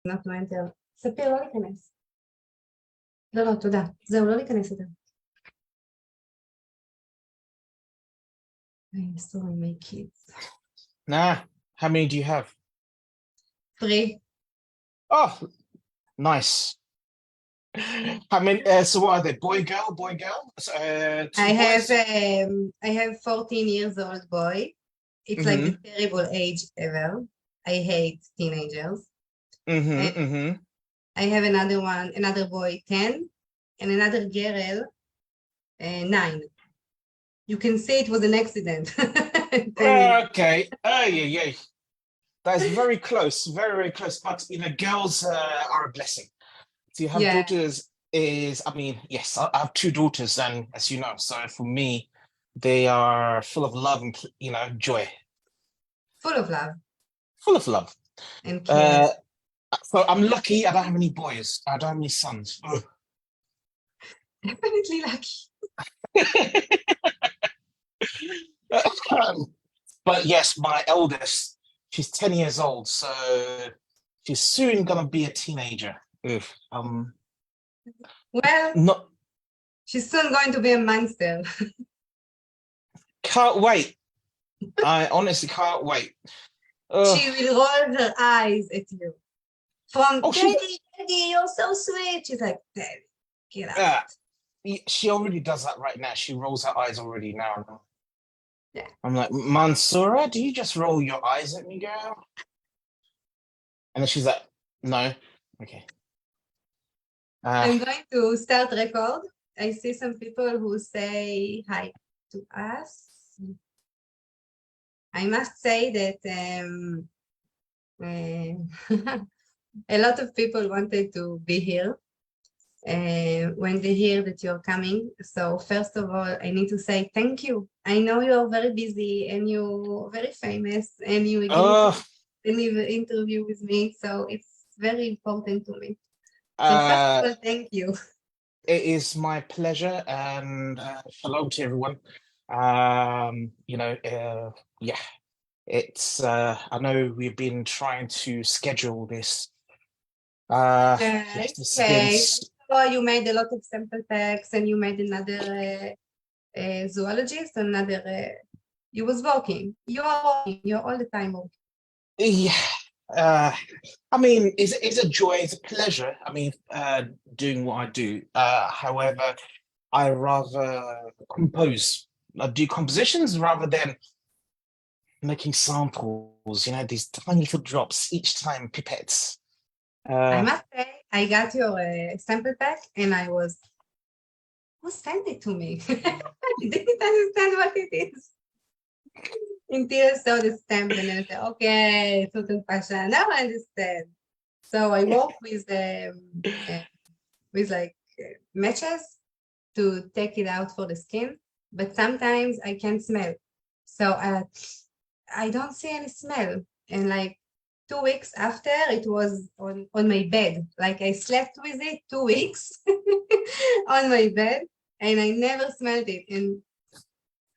not to enter. ספיר, לא להיכנס. לא, תודה. זהו, לא להיכנס יותר. Sorry, my kids. Nah, how many do you have? 3. Oh, nice. How many? So what are they? Boy, girl, boy, girl? I have 14 years old boy. It's like the terrible age ever. I hate teenagers. I have another boy 10, and another girl 9. You can say it was an accident. Okay. Yeah. That is very close, very, very close. But girls are a blessing. To have daughters is, yes, I have 2 daughters, and as you know, so for me, they are full of love and joy. Full of love. Full of love. And care. So I'm lucky. I don't have any boys. I don't have any sons. Ugh. Definitely lucky. But yes, my eldest, she's 10 years old, so she's soon gonna be a teenager. Well, she's soon going to be a monster. Can't wait. I honestly can't wait. She will roll her eyes at you. From Daddy, you're so sweet. She's like, Daddy, get out. She already does that right now. She rolls her eyes already now. Yeah. I'm like, Mansoura, do you just roll your eyes at me, girl? And then she's like, no. Okay. I'm going to start record. I see some people who say hi to us. I must say that a lot of people wanted to be here when they hear that you're coming. So first of all, I need to say thank you. I know you're very busy and you're very famous and you agreed to leave an interview with me. So it's very important to me. So first of all, thank you. It is my pleasure, and shalom to everyone. It's I know we've been trying to schedule this. So you made a lot of sample packs, and you made another zoologist, you was working. You're all the time working. Yeah. It's a joy, it's a pleasure. Doing what I do. However, I rather compose. I do compositions rather than making samples. These tiny little drops each time, pipettes. I must say, I got your sample pack, and I was, who sent it to me? I didn't understand what it is. Until I saw the stamp, and then I said, okay, Sultan Pasha, now I understand. So I work with matches to take it out for the skin, but sometimes I can't smell. So I don't see any smell. And like 2 weeks after, it was on my bed. Like I slept with it 2 weeks on my bed, and I never smelled it. And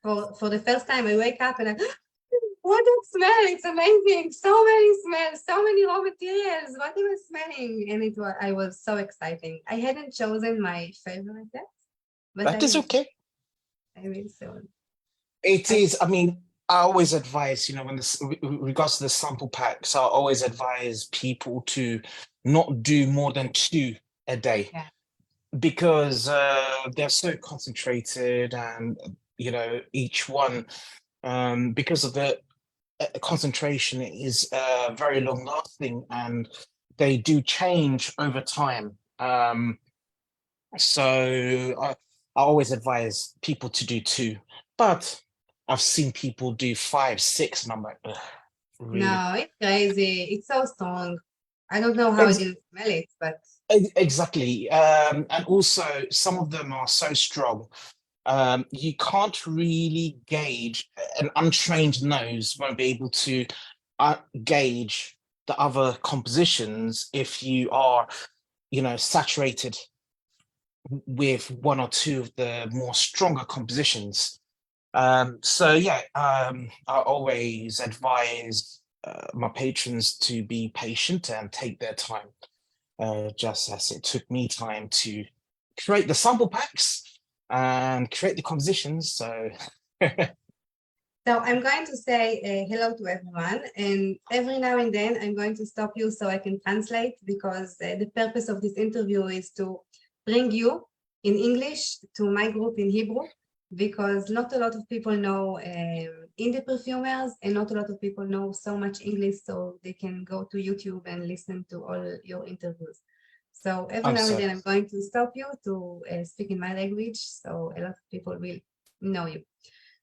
for the first time, I wake up and I, what that smell? It's amazing. So many smells, so many raw materials. What am I smelling? And I was so exciting. I hadn't chosen my favorite yet, but that is okay. I will soon. It is. I always advise, when regards to the sample packs, I always advise people to not do more than 2 a day, because they're so concentrated, and each one, because of the concentration, is very long lasting, and they do change over time. So I always advise people to do 2, but I've seen people do 5, 6, and I'm like, really? No, it's crazy. It's so strong. I don't know how I didn't smell it, but exactly. And also, some of them are so strong. You can't really gauge. An untrained nose won't be able to gauge the other compositions if you are, saturated with 1 or 2 of the more stronger compositions. I always advise my patrons to be patient and take their time, just as it took me time to create the sample packs and create the compositions. So So I'm going to say hello to everyone, and every now and then I'm going to stop you so I can translate, because the purpose of this interview is to bring you in English to my group in Hebrew, because not a lot of people know indie perfumers, and not a lot of people know so much English, so they can go to YouTube and listen to all your interviews. So every now and then I'm going to stop you to speak in my language, so a lot of people will know you.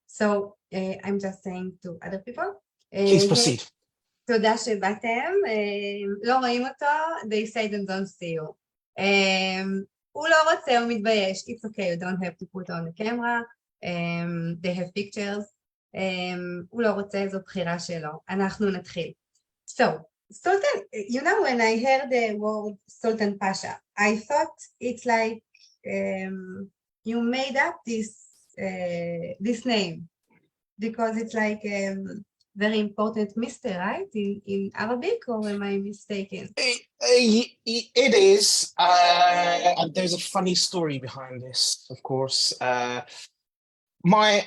So I'm just saying to other people. Please proceed. תודה שבאתם, לא רואים אותו, they say them don't see you. הוא לא רוצה, הוא מתבייש, it's okay, you don't have to put on the camera, they have pictures, הוא לא רוצה, זו בחירה שלו, אנחנו נתחיל. So, Sultan, you know, when I heard the word Sultan Pasha, I thought it's like you made up this name, because it's like very important mister, right, in Arabic, or am I mistaken? It is, and there's a funny story behind this, of course. My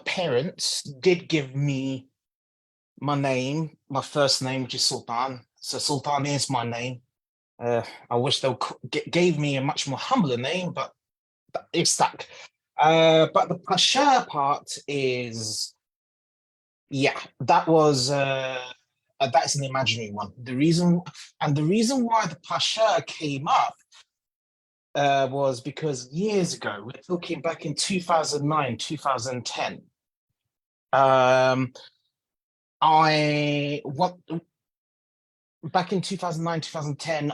parents did give me my name, my first name, which is Sultan. So Sultan is my name. I wish they gave me a much more humbler name, but it's stuck. But the Pasha part is, yeah, that was that's an imaginary one. The reason why the Pasha came up was because years ago, we're talking back in 2009, 2010. Back in 2009, 2010,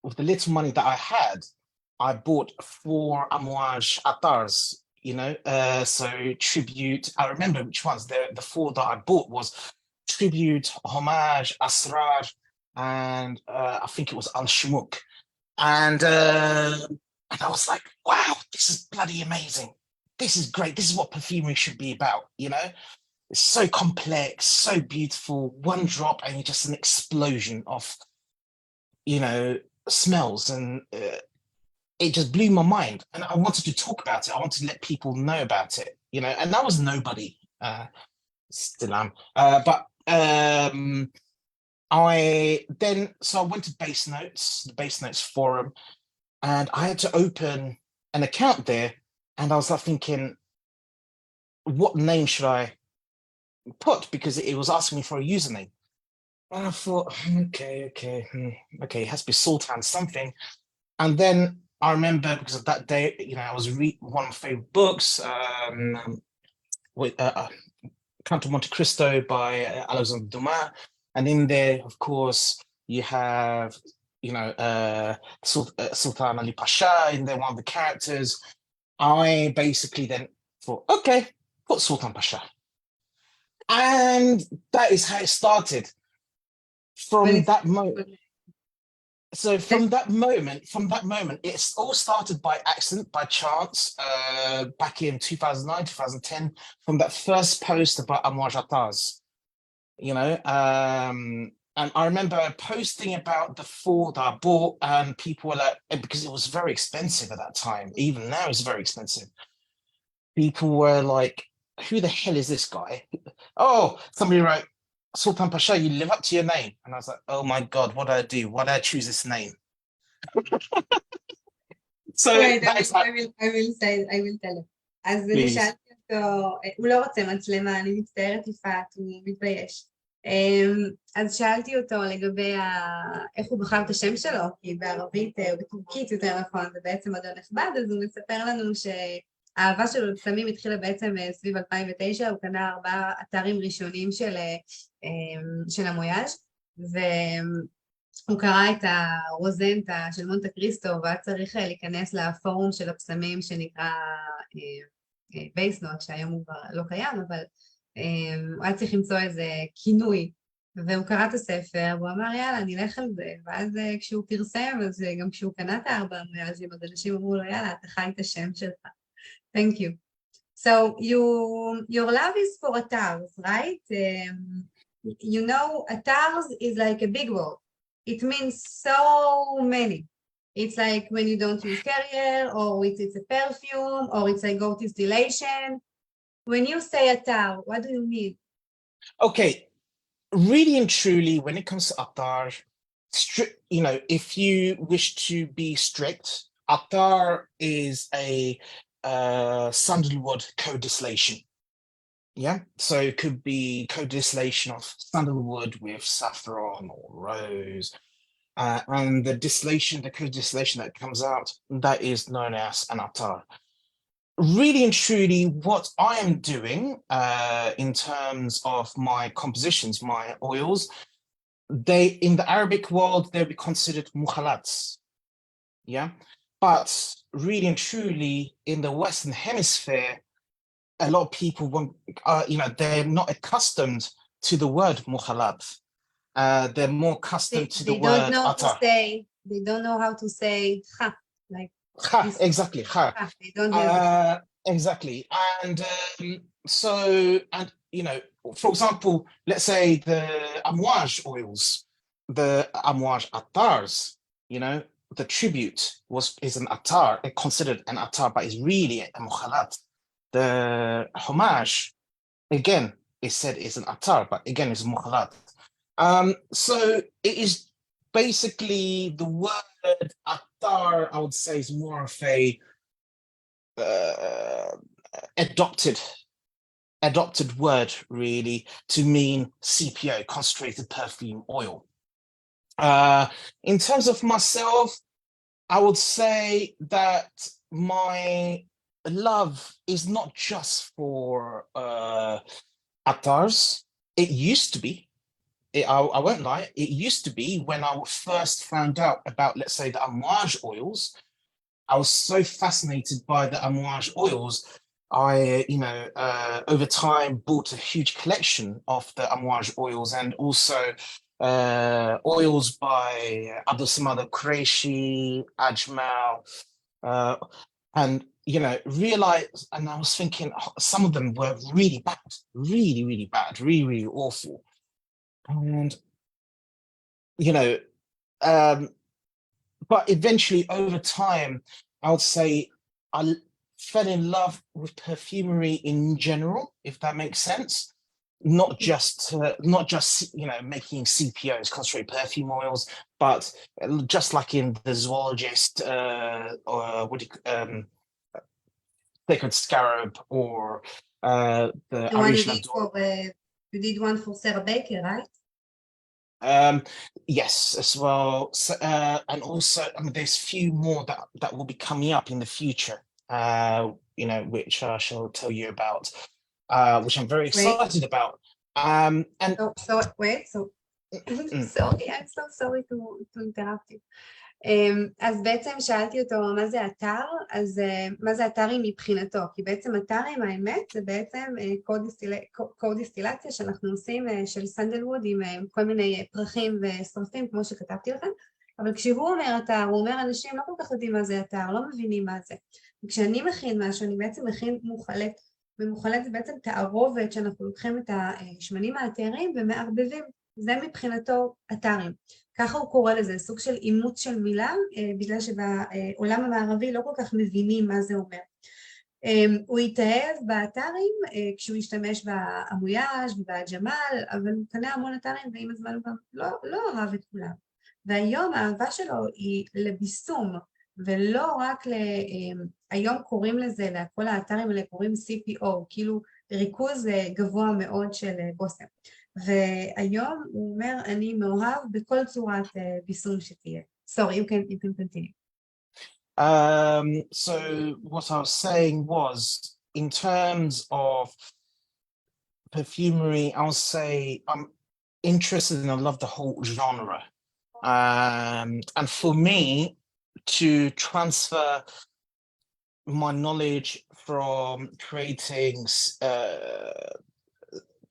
with the little money that I had, I bought 4 amouage atars, you know, so tribute. I remember which ones. The 4 that I bought was tribute, homage, asrar, and I think it was al-shumuk. And I was like, wow, this is bloody amazing. This is great. This is what perfumery should be about, you know? It's so complex, so beautiful, one drop and just an explosion of, you know, smells, and it just blew my mind, and I wanted to talk about it. I wanted to let people know about it, you know, and that was nobody, still am. But I went to the Base Notes forum, and I had to open an account there, and I was like thinking, what name should I put? Because it was asking me for a username. And I thought, okay, it has to be Sultan something. And then I remember, because of that day, you know, I was reading one of my favorite books, with Count of Monte Cristo by Alexandre Dumas, and in there, of course, you have, you know, Sultan Ali Pasha in there, one of the characters. I basically then thought, okay, put Sultan Pasha, and that is how it started. From that moment. So from that moment, it's all started by accident, by chance, back in 2009, 2010, from that first post about amouage atars, you know, and I remember posting about the 4 that I bought, and people were like, because it was very expensive at that time, even now it's very expensive. People were like, who the hell is this guy? Oh, somebody wrote, Sultan Pasha, you live up to your name. And I was like, oh my God, what do I do? Why did I choose this name? So wait, I will tell you. אז אני שאלתי אותו, הוא לא רוצה מצלמה, אני מצטערת יפעת, הוא מתבייש. אז שאלתי אותו לגבי איך הוא בחר את השם שלו, כי בערבית או בטורקית יותר נכון, זה בעצם אדון נכבד, אז הוא מספר לנו שהאהבה שלו לפעמים התחילה בעצם סביב 2009, הוא קנה 4 אתרים ראשונים של המויאז', והוא קרא את הרוזנטה של מונטה קריסטו, והיה צריך להיכנס לפורום של הפסמים שנקרא בייסנוט, שהיום הוא כבר לא קיים, אבל הוא היה צריך למצוא איזה כינוי, והוא קרא את הספר, והוא אמר יאללה נלך על זה, ואז כשהוא פרסם, אז גם כשהוא קנה את 4 המויאז'ים, אז אנשים אמרו לו יאללה אתה חי את השם שלך. Thank you. So your love is for atars, right? You know, atars is like a big word. It means so many. It's like when you don't use carrier, or it's a perfume, or it's a go-distillation. When you say atar, what do you mean? Okay, really and truly, when it comes to attar, you know, if you wish to be strict, attar is a sandalwood co-distillation. Yeah, so it could be co-distillation of sandalwood with saffron or rose. And the co-distillation that comes out, that is known as an attar. Really and truly, what I am doing in terms of my compositions, my oils, they in the Arabic world, they'll be considered mukhalats. Yeah, but really and truly, in the Western Hemisphere, a lot of people want, you know, they're not accustomed to the word mukhalat. They're more accustomed to the word attar. They don't know how to say ha, like Ha, exactly, ha. They don't use exactly. And so, and you know, for example, let's say the amouage oils, the amouage attars, you know, the tribute is an attar, considered an attar, but it's really a mukhalat. The homage, again, is said is an attar, but again, it's mukhalat. So it is basically the word attar, I would say, is more of a adopted word, really, to mean CPO, concentrated perfume oil. In terms of myself, I would say that my love is not just for attars. It used to be. I won't lie, it used to be when I first found out about, let's say, the amouage oils. I was so fascinated by the amouage oils. I, you know, over time bought a huge collection of the amouage oils, and also oils by Abdul Samad al-Qureshi, Ajmal, and, you know, realized, and I was thinking, some of them were really bad, really, really bad, really, really awful. And, you know, but eventually over time, I would say I fell in love with perfumery in general, if that makes sense. Not just, you know, making CPOs, concentrated perfume oils, but just like in the zoologist, or Sacred Scarab, or the original. You did one for Sarah Baker, right? Yes, as well. So, and also, I mean, there's few more that will be coming up in the future, you know, which I shall tell you about, which I'm very excited about. And wait, sorry, I'm so sorry to interrupt you. אז בעצם שאלתי אותו מה זה אתר, אז מה זה אתרים מבחינתו, כי בעצם אתרים האמת זה בעצם קו-דיסטילציה שאנחנו עושים של סנדלווד עם כל מיני פרחים ושרפים כמו שכתבתי לכם, אבל כשהוא אומר אתר, הוא אומר אנשים לא כל כך יודעים מה זה אתר, לא מבינים מה זה, וכשאני מכין משהו אני בעצם מכין מוחלט, ומוחלט זה בעצם תערובת שאנחנו לוקחים את השמנים האתרים ומערבבים, זה מבחינתו אתרים. ככה הוא קורא לזה, סוג של אימוץ של מילה, בגלל שבעולם המערבי לא כל כך מבינים מה זה אומר. הוא התאהב באתרים כשהוא השתמש באמויאז' ובג'מל, אבל הוא קנה המון אתרים ועם הזמן הוא גם לא אהב את כולם. והיום האהבה שלו היא לביסום, ולא רק היום קוראים לזה, לכל האתרים האלה קוראים CPO, כאילו ריכוז גבוה מאוד של בושם. והיום הוא אומר, אני מאוהב בכל צורת ביסום שתהיה. Sorry, you can continue. So what I was saying was, in terms of perfumery, I'll say I'm interested and I love the whole genre. And for me to transfer my knowledge from creating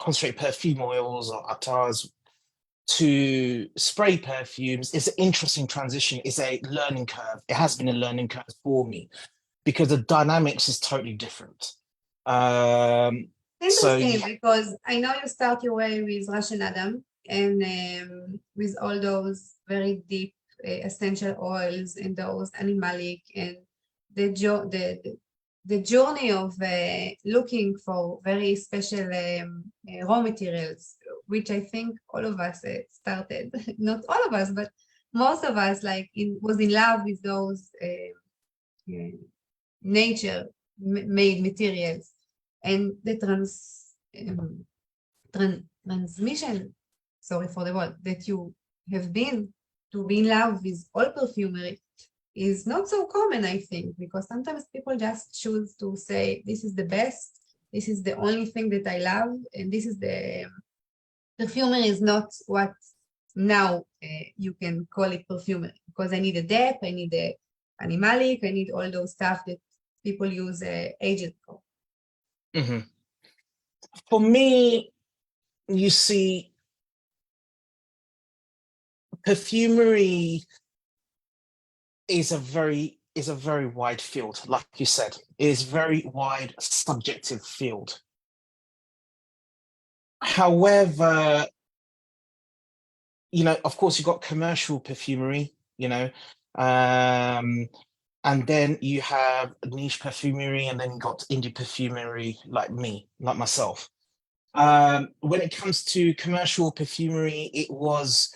concentrated perfume oils or attars to spray perfumes is an interesting transition. It's a learning curve. It has been a learning curve for me because the dynamics is totally different. Interesting, because I know you start your way with Russian Adam and with all those very deep essential oils and those animalic, and the journey of looking for very special raw materials, which I think all of us started, not all of us, but most of us was in love with those nature-made materials. And the transmission, sorry for the word, that you have been to be in love with all perfumery is not so common, I think, because sometimes people just choose to say, this is the best, this is the only thing that I love, and this is the perfumery is not what now you can call it perfumery, because I need a depth, I need the animalic, I need all those stuff that people use agent for. Mm-hmm. For me, you see, perfumery is a very wide field. Like you said, it is very wide, subjective field. However, of course, you've got commercial perfumery, and then you have niche perfumery, and then you got indie perfumery like myself. When it comes to commercial perfumery, it was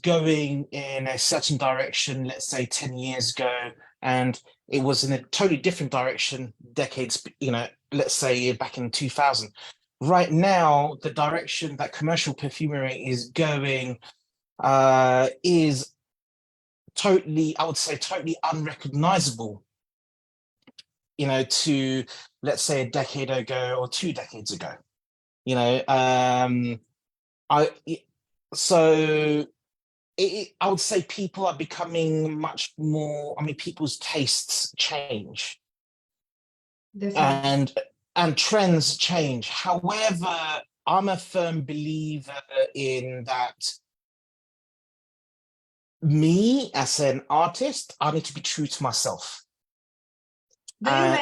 going in a certain direction, let's say 10 years ago, and it was in a totally different direction decades, let's say back in 2000. Right now, the direction that commercial perfumery is going is totally, I would say, totally unrecognizable, to, let's say, a decade ago or 2 decades ago. I would say people are becoming much more, people's tastes change. Definitely. And trends change. However, I'm a firm believer in that me as an artist, I need to be true to myself. Do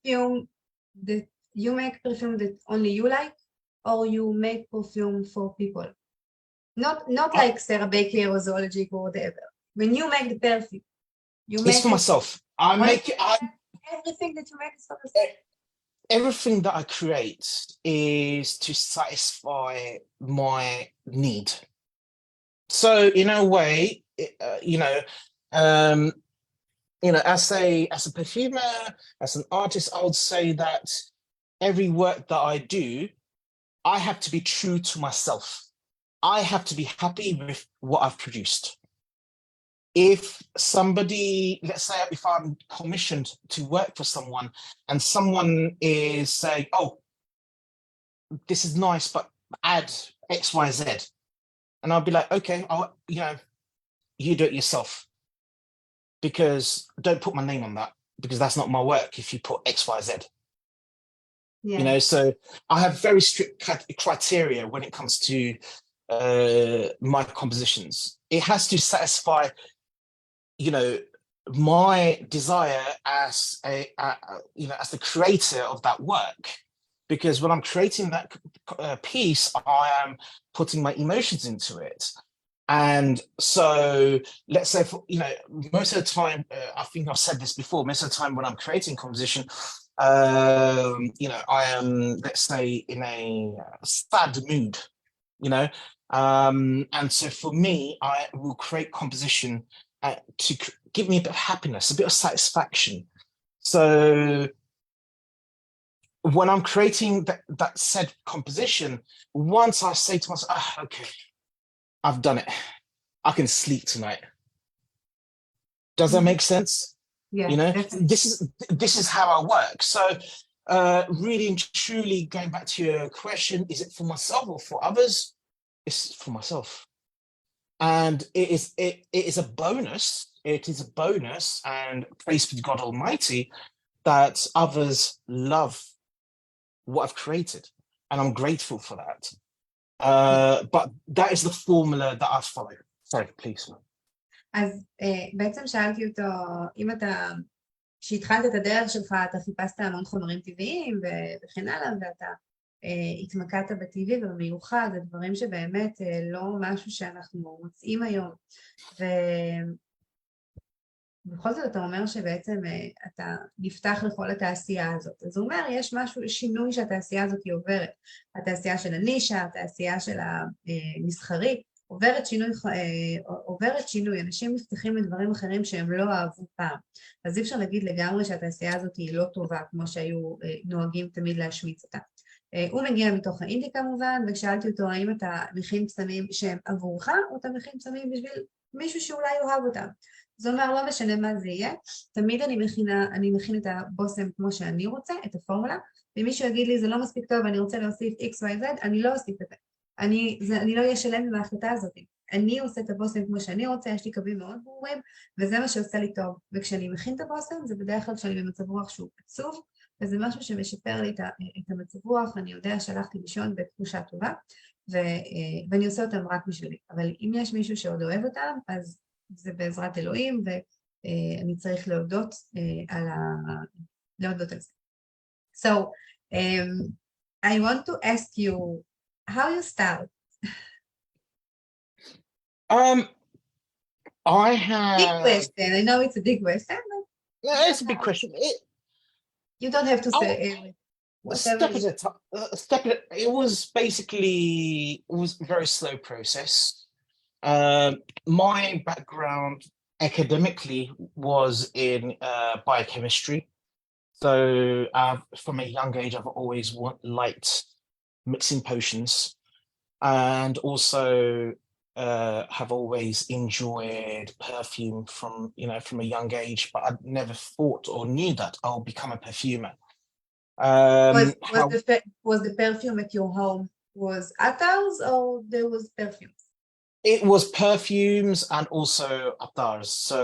you make perfume that only you like, or you make perfume for people? Not like Sarah Baker or Zoologic or whatever. When you make the perfume, it's for myself. Everything that you make is for yourself. Everything that I create is to satisfy my need. So in a way, as a perfumer, as an artist, I would say that every work that I do, I have to be true to myself. I have to be happy with what I've produced. If somebody, let's say, if I'm commissioned to work for someone and someone is saying, oh, this is nice, but add X, Y, Z. And I'll be like, okay, you do it yourself. Because don't put my name on that, because that's not my work if you put X, Y, Z. Yeah. So I have very strict criteria when it comes to my compositions. It has to satisfy, my desire as as the creator of that work. Because when I'm creating that piece, I am putting my emotions into it. And so let's say, most of the time, I think I've said this before, most of the time when I'm creating composition, I am, let's say, in a sad mood, and so for me, I will create composition to give me a bit of happiness, a bit of satisfaction. So when I'm creating that said composition, once I say to myself, okay, I've done it, I can sleep tonight. Does that make sense? Yeah. This is how I work. So really and truly, going back to your question, is it for myself or for others? It's for myself. And it is a bonus. It is a bonus, and praise be to God Almighty that others love what I've created, and I'm grateful for that. But that is the formula that I follow. Sorry, please. אז בעצם שאלתי אותו, אם אתה כשהתחלת את הדרך שלך, אתה חיפשת המון חומרים טבעיים וכן הלאה, ואתה התמקדת בטבעי ובמיוחד, זה דברים שבאמת לא משהו שאנחנו מוצאים היום. ובכל זאת אתה אומר שבעצם אתה נפתח לכל התעשייה הזאת. אז הוא אומר, יש משהו, שינוי שהתעשייה הזאת היא עוברת. התעשייה של הנישה, התעשייה של המסחרי, עוברת שינוי, אנשים מפתחים לדברים אחרים שהם לא אהבו פעם. אז אי אפשר להגיד לגמרי שהתעשייה הזאת היא לא טובה, כמו שהיו נוהגים תמיד להשמיץ אותה. הוא מגיע מתוך האינדי כמובן, ושאלתי אותו האם אתה מכין פסמים שהם עבורך, או אתה מכין פסמים בשביל מישהו שאולי יאהב אותם. זה אומר, לא משנה מה זה יהיה, תמיד אני מכין את הבוסם כמו שאני רוצה, את הפורמולה, ואם מישהו יגיד לי זה לא מספיק טוב, אני רוצה להוסיף XYZ, אני לא אוסיף את זה. אני לא אהיה שלם מההחלטה הזאת. אני עושה את הבוסם כמו שאני רוצה, יש לי קווים מאוד ברורים, וזה מה שעושה לי טוב. וכשאני מכין את הבוסם, זה בדרך כלל כשאני במצב רוח שהוא עצוב, וזה משהו שמשפר לי את המצב רוח, אני יודע שהלכתי לישון בתחושה טובה, ואני עושה אותם רק בשבילי. אבל אם יש מישהו שעוד אוהב אותם, אז זה בעזרת אלוהים, ואני צריך להודות על זה. So, I want to ask you, how you start? I have... Big question. I know it's a big question. Yeah, it's a big question. You don't have to say whatever. It was basically, it was a very slow process. My background academically was in biochemistry. So from a young age, I've always liked mixing potions, and also have always enjoyed perfume from a young age, but I never thought or knew that I'll become a perfumer. Was the perfume at your home was attars or there was perfumes? It was perfumes and also attars. So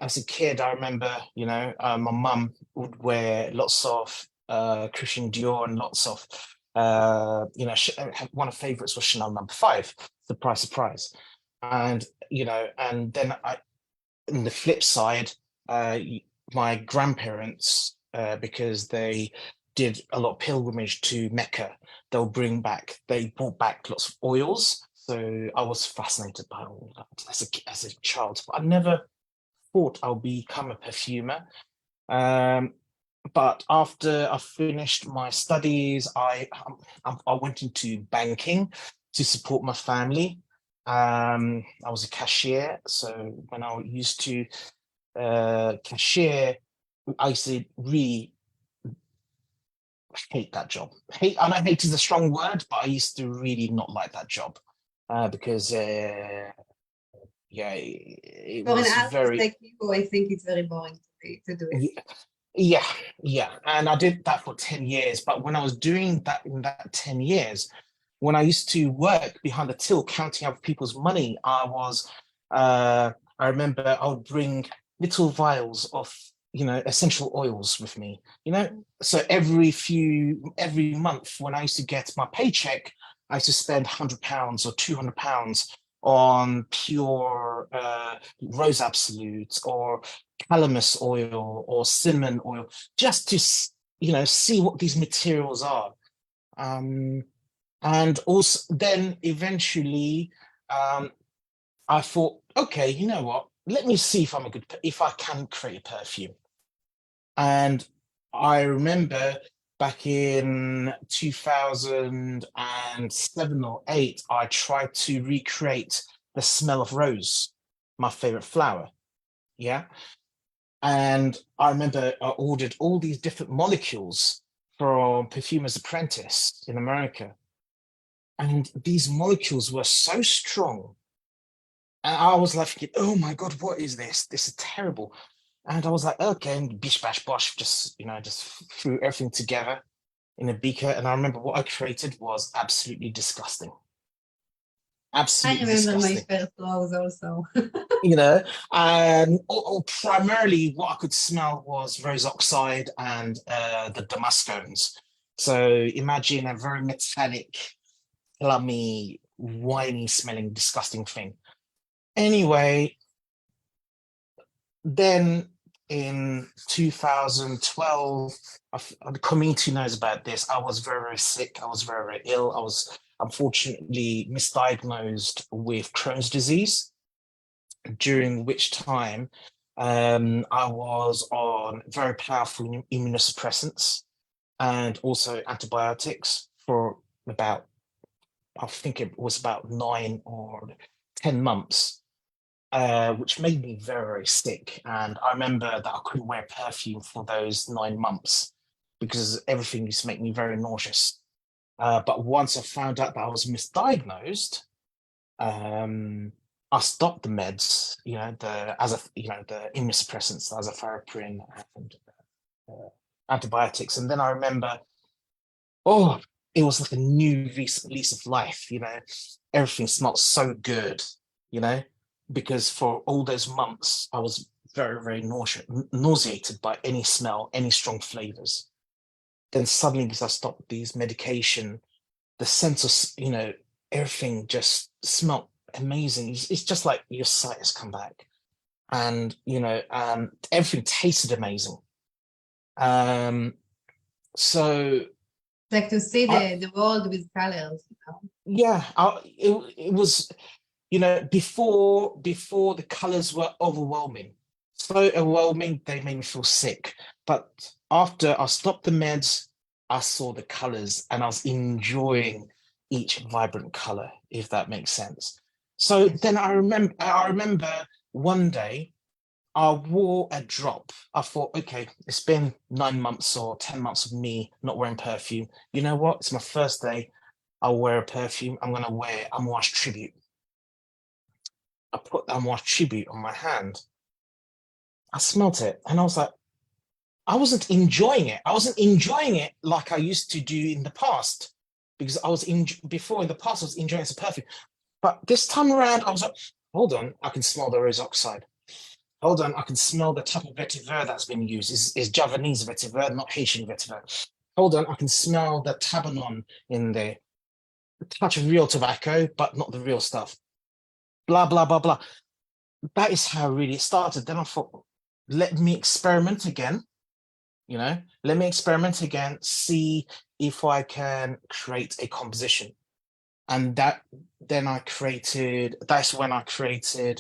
as a kid, I remember, my mum would wear lots of Christian Dior and lots of, one of favorites was Chanel No. 5. Surprise, surprise. And, and then on the flip side, my grandparents, because they did a lot of pilgrimage to Mecca, they brought back lots of oils. So I was fascinated by all that as a child, but I never thought I'll become a perfumer. But after I finished my studies, I went into banking to support my family. I was a cashier, so when I used to cashier, I used to really hate that job. I know hate is a strong word, but I used to really not like that job because it was very. Like people, I think it's very boring to do it. Yeah, and I did that for 10 years. But when I was doing that in that 10 years, when I used to work behind the till counting out people's money, I remember I would bring little vials of essential oils with me, so every month when I used to get my paycheck, I used to spend £100 or £200 on pure rose absolute or calamus oil or cinnamon oil, just to see what these materials are. And also then eventually I thought, okay, you know what, let me see if I can create a perfume. And I remember back in 2007 or 8, I tried to recreate the smell of rose, my favorite flower. Yeah. And I remember I ordered all these different molecules from Perfumer's Apprentice in America. And these molecules were so strong. And I was like thinking, oh my God, what is this? This is terrible. And I was like, okay, and bish, bash, bosh, just threw everything together in a beaker. And I remember what I created was absolutely disgusting. Absolutely disgusting. I remember my first rose also. And primarily what I could smell was rose oxide and the Damascones. So imagine a very metallic, plummy, winey smelling, disgusting thing. Anyway, then in 2012, the community knows about this. I was very, very sick. I was very, very ill. I was unfortunately misdiagnosed with Crohn's disease, during which time I was on very powerful immunosuppressants and also antibiotics for about, I think it was about 9 or 10 months, which made me very, very sick. And I remember that I couldn't wear perfume for those 9 months because everything used to make me very nauseous. But once I found out that I was misdiagnosed, I stopped the meds, the immunosuppressants, the azathioprine and antibiotics. And then I remember, it was like a new lease of life, everything smelled so good, because for all those months I was very, very nauseated by any smell, any strong flavors. Then suddenly, because I stopped these medication, the sense of, everything just smelled amazing. It's just like your sight has come back, and everything tasted amazing. So like to see the world with colors. Yeah, it was, before the colors were overwhelming, so overwhelming they made me feel sick. But after I stopped the meds, I saw the colors and I was enjoying each vibrant color, if that makes sense. So then I remember one day I wore a drop. I thought, okay, it's been 9 months or 10 months of me not wearing perfume. You know what? It's my first day. I'll wear a perfume. I'm going to wear Amouage Tribute. I put Amouage Tribute on my hand. I smelt it and I was like, I wasn't enjoying it. I wasn't enjoying it like I used to do in the past, because before in the past, I was enjoying it as a perfume. But this time around, I was like, hold on, I can smell the rose oxide. Hold on, I can smell the type of vetiver that's been used. Is Javanese vetiver, not Haitian vetiver. Hold on, I can smell the tabanon in there. A touch of real tobacco, but not the real stuff. Blah, blah, blah, blah. That is how really it started. Then I thought, let me experiment again. Let me experiment again, see if I can create a composition. And that's when I created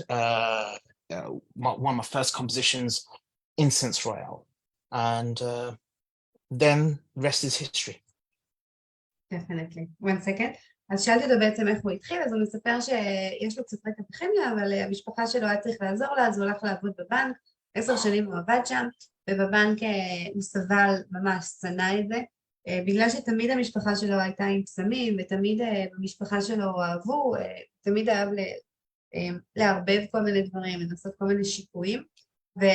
one of my first compositions, Incense Royale. And then rest is history. Definitely. One second. אז שאלתי אותו בעצם איך הוא התחיל, אז הוא מספר שיש לו קצת רקע בכימיה, אבל המשפחה שלו היה צריך לעזור לה, אז הוא הלך לעבוד בבנק, 10 שנים הוא עבד שם, ובבנק הוא סבל, ממש שנא את זה, בגלל שתמיד המשפחה שלו הייתה עם פסמים, ותמיד במשפחה שלו אהבו, תמיד אהב לערבב כל מיני דברים, לנסות כל מיני שיקויים, והוא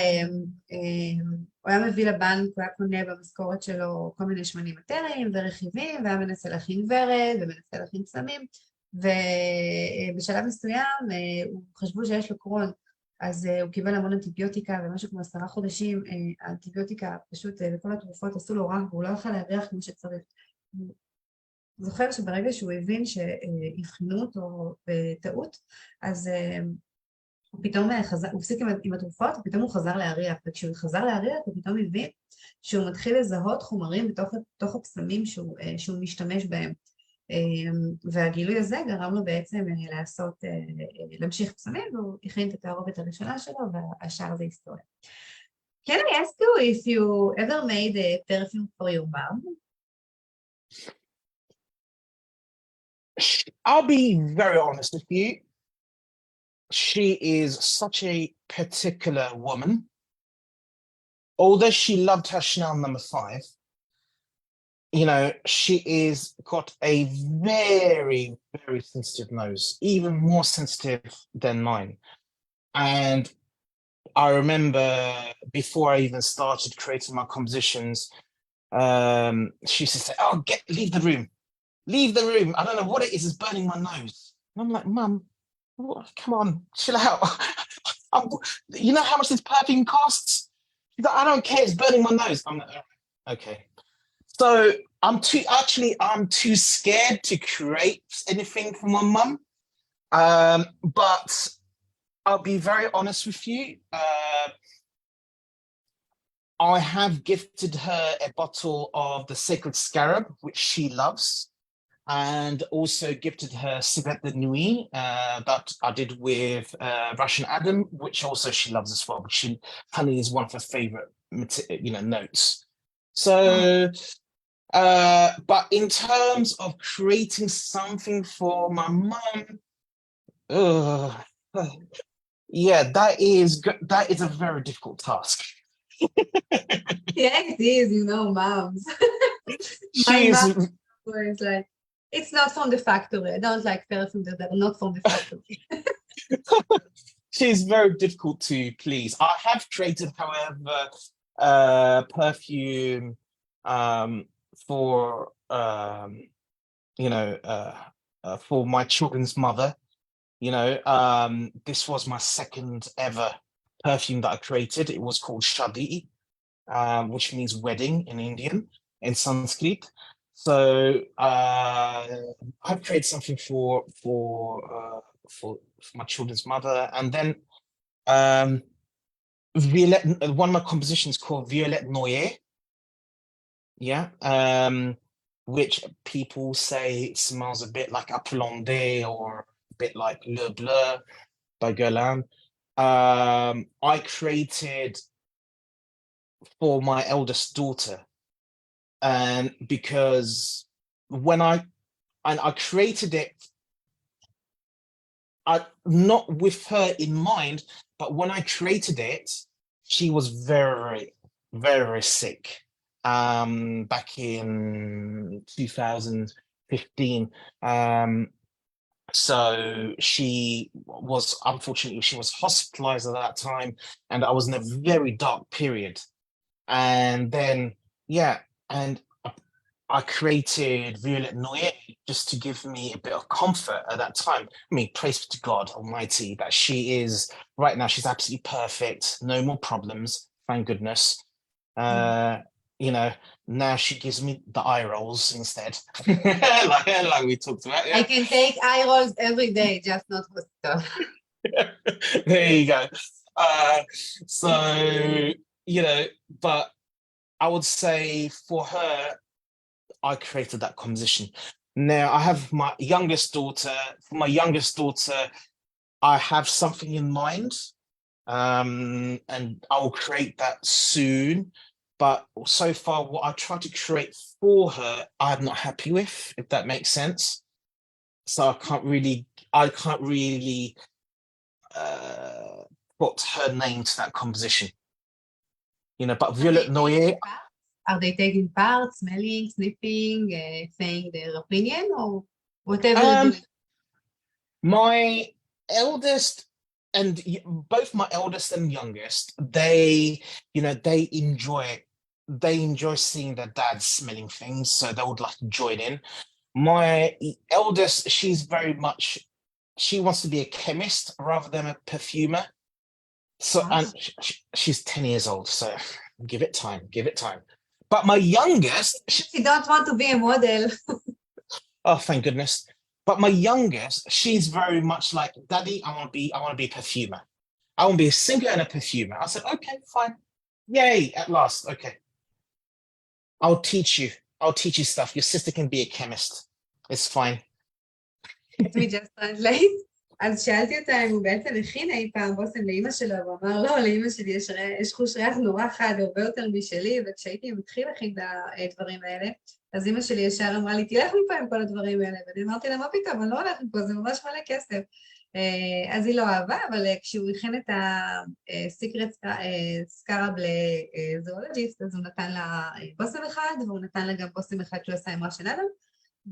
היה מביא לבנק, הוא היה קונה במשכורת שלו כל מיני שמנים עטרים ורכיבים, והיה מנסה להכין ורד ומנסה להכין פסמים, ובשלב מסוים הוא חשבו שיש לו קרון, אז הוא קיבל המון אנטיביוטיקה, ומשהו כמו 10 חודשים האנטיביוטיקה פשוט וכל התרופות עשו לו רע, והוא לא יכול להריח כמו שצריך. זוכר שברגע שהוא הבין שהבחינו אותו בטעות, אז הוא פתאום הוא הפסיק עם התרופות, ופתאום הוא חזר להריח, וכשהוא חזר להריח הוא פתאום הבין שהוא מתחיל לזהות חומרים בתוך הפסמים שהוא משתמש בהם. והגילוי הזה גרם לו בעצם להמשיך פסמים, והוא הכין את התערובת הראשונה שלו, והשאר זה היסטוריה. Can I ask you if you ever made a perfume for your mom? I'll be very honest with you. She is such a particular woman. Although she loved her Chanel number 5, she is got a very, very sensitive nose, even more sensitive than mine. And I remember before I even started creating my compositions, she used to say, "Oh, leave the room. Leave the room. I don't know what it is. It's burning my nose." And I'm like, "Mum, come on, chill out. You know how much this perfume costs?" She's like, "I don't care. It's burning my nose." I'm like, "Okay." So I'm too scared to create anything for my mum. But I'll be very honest with you. I have gifted her a bottle of the Sacred Scarab, which she loves, and also gifted her Cigarette de Nuit that I did with Russian Adam, which also she loves as well. Honey is one of her favorite, notes. So, but in terms of creating something for my mum, yeah, that is a very difficult task. Yeah, it is, moms. My She's mom was like, it's not from the factory. I don't like perfume that are not from the factory. she's very difficult to please. I have created, however, perfume for for my children's mother. This was my second ever perfume that I created. It was called Shadi, which means wedding in Indian, in Sanskrit. So I've created something for my children's mother, and then Violette, one of my compositions called Violette Noyer. Yeah, which people say it smells a bit like Apollondé or a bit like Le Bleu by Guerlain. I created for my eldest daughter, and because when I created it, not with her in mind, but when I created it, she was very, very sick. Back in 2015. So she was hospitalized at that time, and I was in a very dark period. And then, and I created Violette Noyer just to give me a bit of comfort at that time. I mean, praise to God Almighty that she is, right now, she's absolutely perfect, no more problems, thank goodness. Now she gives me the eye rolls instead, like we talked about. Yeah. I can take eye rolls every day, just not hospital. There you go. But I would say for her, I created that composition. Now I have my youngest daughter. For my youngest daughter, I have something in mind, and I will create that soon. But so far, what I tried to create for her, I'm not happy with, if that makes sense. So I can't really put her name to that composition. But Violette Noyer. Are they taking part, smelling, sniffing, saying their opinion, or whatever? My eldest and both my eldest and youngest, they enjoy seeing their dad smelling things, so they would like to join in. My eldest, she wants to be a chemist rather than a perfumer. So, and she's 10 years old, so give it time. But my youngest, she don't want to be a model. Oh, thank goodness. But my youngest, she's very much like, Daddy, I want to be a perfumer. I want to be a singer and a perfumer. I said, okay, fine. Yay, at last. Okay. I'll teach you stuff. Your sister can be a chemist. It's fine. Let me just translate. אז שאלתי אותה אם הוא בעצם הכין אי פעם בושם לאמא שלו, והוא אמר, לא, לאמא שלי יש חוש ריח נורא חד, הרבה יותר משלי, וכשהייתי מתחיל להכין את הדברים האלה, אז אמא שלי ישר אמרה לי, תלך מפה עם כל הדברים האלה, ואני אמרתי לה, מה פתאום, אני לא הולכת מפה, זה ממש מלא כסף. אז היא לא אהבה, אבל כשהוא הכין את ה-Sacred Scarab לזואולוגיסט, אז הוא נתן לה בושם אחד, והוא נתן לה גם בושם אחד שהוא עשה עם ראשן אדם,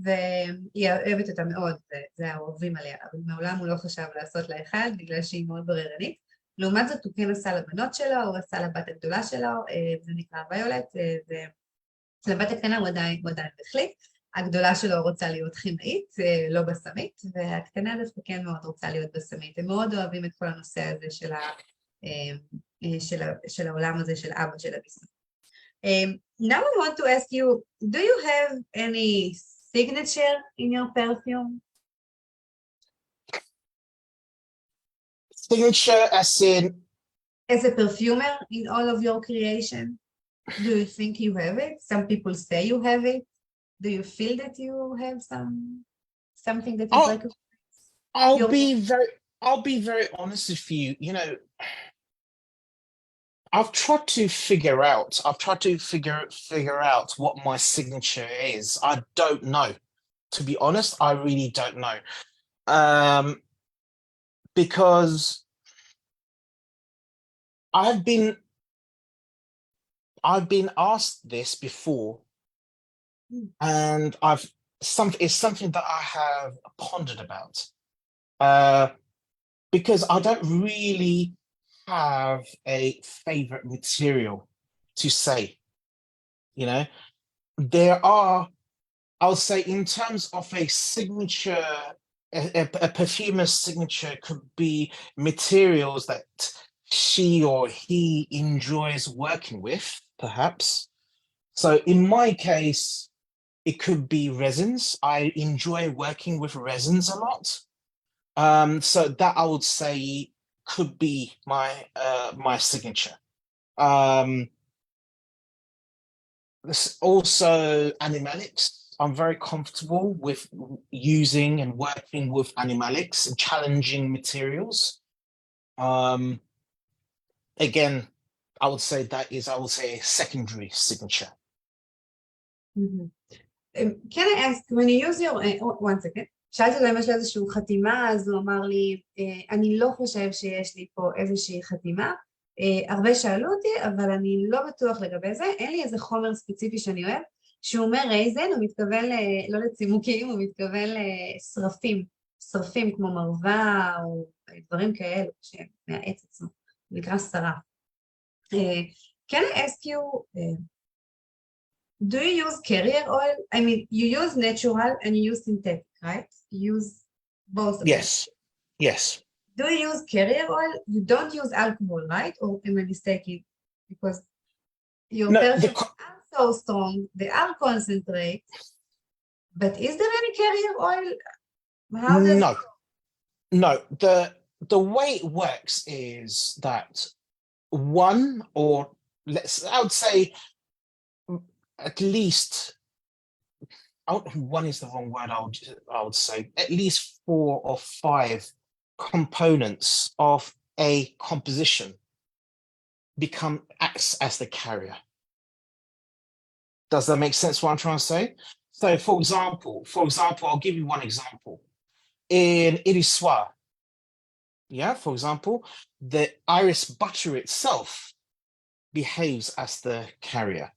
והיא אוהבת אותה מאוד, זה האוהבים עליה, אבל מעולם הוא לא חשב לעשות לה אחד, בגלל שהיא מאוד בררנית. לעומת זאת, הוא כן עשה לבנות שלו, הוא עשה לבת הגדולה שלו, זה נקרא ויולט, לבת הקטנה הוא עדיין החליט, הגדולה שלו רוצה להיות כימאית, לא בסמית, והקטנה דווקא כן מאוד רוצה להיות בסמית. הם מאוד אוהבים את כל הנושא הזה של העולם הזה של אבא של הביסמית. Now I want to ask you, do you have any signature in your perfume? Signature as in? As a perfumer in all of your creation? Do you think you have it? Some people say you have it. Do you feel that you have something that is like? I'll be very honest with you. You know, I've tried to figure out what my signature is. I don't know. To be honest, I really don't know. Because I've been asked this before, and it's something that I have pondered about. Because I don't really have a favorite material to say. You know, there are, I'll say, in terms of a signature, a perfumer's signature could be materials that she or he enjoys working with, perhaps. So in my case, it could be resins. I enjoy working with resins a lot. So that I would say could be my signature. Also animalics. I'm very comfortable with using and working with animalics and challenging materials. Again, I would say that is, I would say, a secondary signature. Mm-hmm. Can I ask, when you use your, one second, שאלתי לו אם יש לו איזושהי חתימה, אז הוא אמר לי, אני לא חושב שיש לי פה איזושהי חתימה, הרבה שאלו אותי, אבל אני לא בטוח לגבי זה, אין לי איזה חומר ספציפי שאני אוהב, שהוא אומר רייזן, הוא מתכוון לא לצימוקים, הוא מתכוון לשרפים, שרפים כמו מרווה, או דברים כאלו, שמהעץ עצמו, הוא נקרא שרף. Can I ask you, do you use carrier oil? I mean, you use natural and you use synthetic, right? You use both of Yes, them. yes. Do you use carrier oil? You don't use alcohol, right? Or am I mistaken? Because your perfumes are so strong, they are concentrate. But is there any carrier oil? How does it go? No. The way it works is that one, or I would say at least, one is the wrong word, I would say, at least 4 or 5 components of a composition acts as the carrier. Does that make sense what I'm trying to say? So for example, I'll give you one example. In Irissoir, for example, the iris butter itself behaves as the carrier.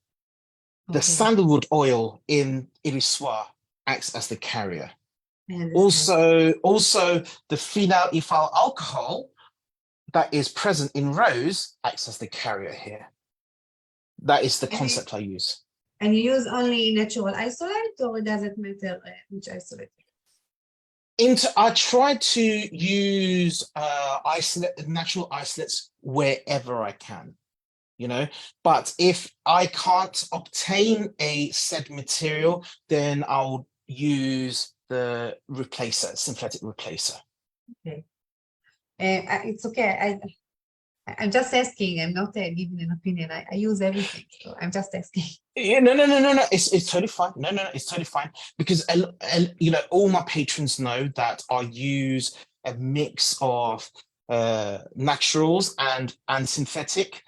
The sandalwood oil in Irissoir acts as the carrier. Also, the phenyl ethyl alcohol that is present in rose acts as the carrier here. That is the concept I use. And you use only natural isolate, or does it matter which isolate? I try to use natural isolates wherever I can. You know, but if I can't obtain a said material, then I'll use the replacer, synthetic replacer. Okay. It's okay. I'm just asking. I'm not giving an opinion. I use everything, so I'm just asking. Yeah, no. It's totally fine. No, it's totally fine, because you know, all my patrons know that I use a mix of naturals and synthetic.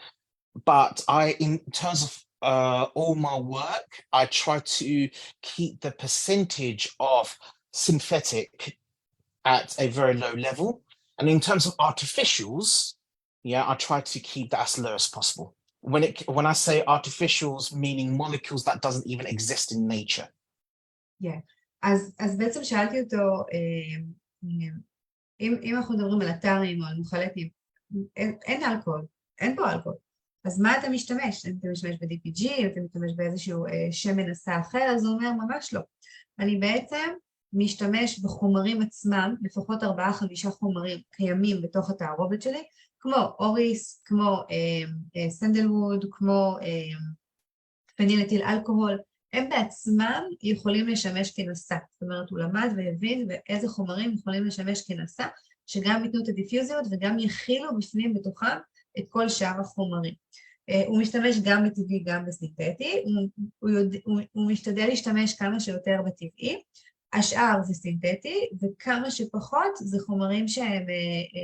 But in terms of all my work, I try to keep the percentage of synthetic at a very low level. And in terms of artificials, I try to keep that as low as possible. When I say artificials, meaning molecules that doesn't even exist in nature. Yeah. אז בעצם שאלתי אותו, אם אנחנו מדברים על אתרים או על מוחלטים, אין אלכוהול, אין פה אלכוהול. אז מה אתה משתמש? אתה משתמש ב-DPG, אתה משתמש באיזשהו שמן נשא אחר, אז הוא אומר ממש לא. אני בעצם משתמש בחומרים עצמם, לפחות 4-5 חומרים קיימים בתוך התערובת שלי, כמו אוריס, כמו סנדלווד, כמו פניל אתיל אלכוהול, הם בעצמם יכולים לשמש כנשא. זאת אומרת, הוא למד והבין ואיזה חומרים יכולים לשמש כנשא, שגם ייתנו את הדיפיוזיות וגם יכילו בפנים בתוכם את כל שאר החומרים. הוא משתמש גם בטבעי, גם בסינתטי, הוא משתדל להשתמש כמה שיותר בטבעי, השאר זה סינתטי, וכמה שפחות זה חומרים שהם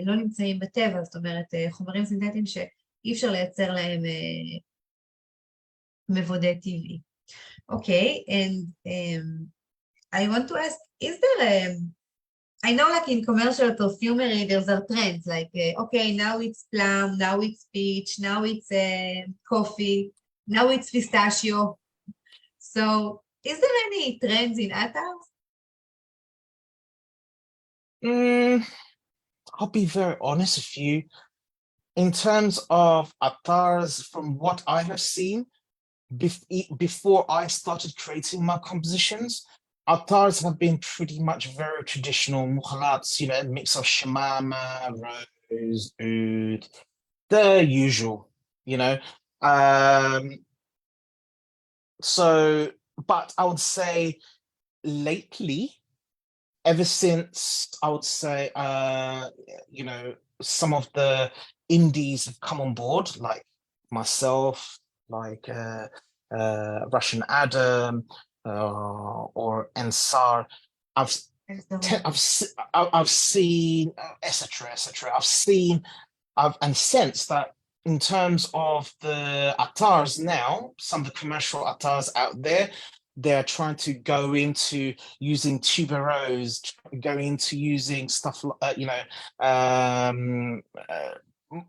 לא נמצאים בטבע, זאת אומרת, חומרים סינתטיים שאי אפשר לייצר להם מבודד טבעי. Okay, and I want to ask, is there I know like in commercial perfumery, there's are trends like, okay, now it's plum, now it's peach, now it's coffee, now it's pistachio. So is there any trends in Attars? I'll be very honest with you. In terms of Attars, from what I have seen, before I started creating my compositions, Attars have been pretty much very traditional mukhalats, you know, a mix of shamama, rose, oud, the usual, you know. So, but I would say lately, ever since I would say, you know, some of the indies have come on board, like myself, like Russian Adam, or Ansar, I've seen, etc. I've seen, and sensed that in terms of the Attars now, some of the commercial Attars out there, they're trying to go into using tuberose, go into using stuff like, you know,